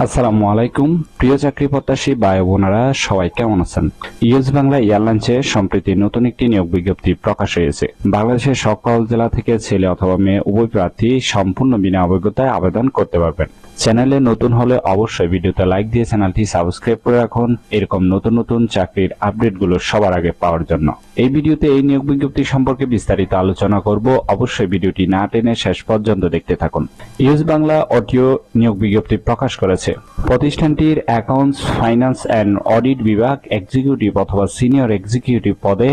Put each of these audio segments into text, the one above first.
আসসালামু আলাইকুম প্রিয় চাকরি প্রত্যাশী ভাই বোনেরা, সবাই কেমন আছেন? ইউএস বাংলা এয়ারলাইন্সে সম্প্রতি নতুন একটি নিয়োগ বিজ্ঞপ্তি প্রকাশ হয়েছে। বাংলাদেশের সকল জেলা থেকে ছেলে অথবা মেয়ে উভয় প্রার্থী সম্পূর্ণ বিনা অভিজ্ঞতায় আবেদন করতে পারবেন। চ্যানেলে নতুন হলে অবশ্যই ভিডিওতে লাইক দিয়ে চ্যানেলটি সাবস্ক্রাইব করে রাখুন এরকম নতুন নতুন চাকরির আপডেটগুলো সবার আগে পাওয়ার জন্য। এই ভিডিওতে এই নিয়োগ বিজ্ঞপ্তি সম্পর্কে বিস্তারিত আলোচনা করব, অবশ্যই ভিডিওটি না টেনে শেষ পর্যন্ত দেখতে থাকুন। ইউএস বাংলা অডিও নিয়োগ বিজ্ঞপ্তি প্রকাশ করেছে। প্রতিষ্ঠানটির অ্যাকাউন্টস, ফাইন্যান্স অ্যান্ড অডিট বিভাগ এক্সিকিউটিভ অথবা সিনিয়র এক্সিকিউটিভ পদে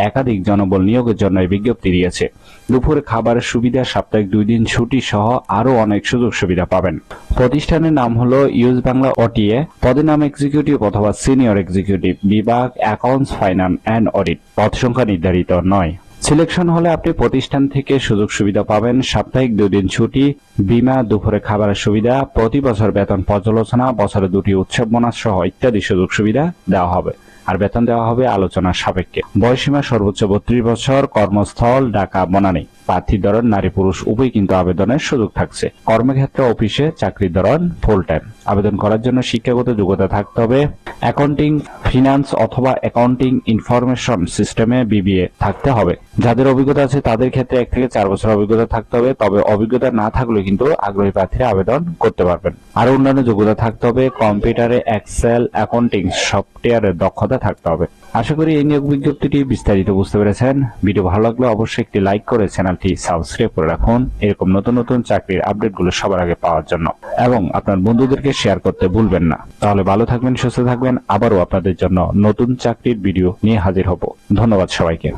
একাধিক জনবল নিয়োগের জন্য এই বিজ্ঞপ্তি দিয়েছে। দুপুরে খাবারের সুবিধা, সাপ্তাহিক 2 দিন ছুটি সহ আরো অনেক সুযোগ সুবিধা পাবেন। প্রতিষ্ঠানের নাম হলো ইউএস বাংলা অটিএ। পদের নাম এক্সিকিউটিভ অথবা সিনিয়র এক্সিকিউটিভ, বিভাগ অ্যাকাউন্টস, ফাইন্যান্স অ্যান্ড অডিট। পদ সংখ্যা নির্ধারিত নয়। সিলেকশন হলে আপনি প্রতিষ্ঠান থেকে সুযোগ সুবিধা পাবেন, সাপ্তাহিক 2 দিন ছুটি, বীমা, দুপুরে খাবারের সুবিধা, প্রতি বছর বেতন পর্যালোচনা, বছরে 2টি উৎসব বোনাস সহ ইত্যাদি সুযোগ সুবিধা দেওয়া হবে। আর বেতন দেওয়া হবে আলোচনার সাপেক্ষে। বয়সীমা সর্বোচ্চ 32 বছর। কর্মস্থল ঢাকা বনানী। প্রার্থীর ধরন নারী পুরুষ উভয় কিন্তু আবেদনের সুযোগ থাকছে। কর্মক্ষেত্র অফিসে, চাকরির ধরন ফুল টাইম। আবেদন করার জন্য শিক্ষাগত যোগ্যতা থাকতে হবে অ্যাকাউন্টিং, ফিনান্স অথবা অ্যাকাউন্টিং ইনফরমেশন সিস্টেমে বিবিএ থাকতে হবে। যাদের অভিজ্ঞতা আছে তাদের ক্ষেত্রে 1 থেকে 4 বছর অভিজ্ঞতা থাকতে হবে, তবে অভিজ্ঞতা না থাকলে কিন্তু আগ্রহী প্রার্থীরা আবেদন করতে পারবেন। আরো অন্যান্য যোগ্যতা থাকতে হবে, কম্পিউটারে এক্সেল, অ্যাকাউন্টিং সফটওয়্যারের দক্ষতা থাকতে হবে। আশা করি এই নিয়োগ বিজ্ঞপ্তিটি বিস্তারিত বুঝতে পেরেছেন। ভিডিও ভালো লাগলে অবশ্যই একটি লাইক করে চ্যানেলটি সাবস্ক্রাইব করে রাখুন এরকম নতুন নতুন চাকরির আপডেটগুলো সবার আগে পাওয়ার জন্য, এবং আপনার বন্ধুদেরকে শেয়ার করতে ভুলবেন না। তাহলে ভালো থাকবেন, সুস্থ থাকবেন। আবারও আপনাদের জন্য নতুন চাকরির ভিডিও নিয়ে হাজির হব। ধন্যবাদ সবাইকে।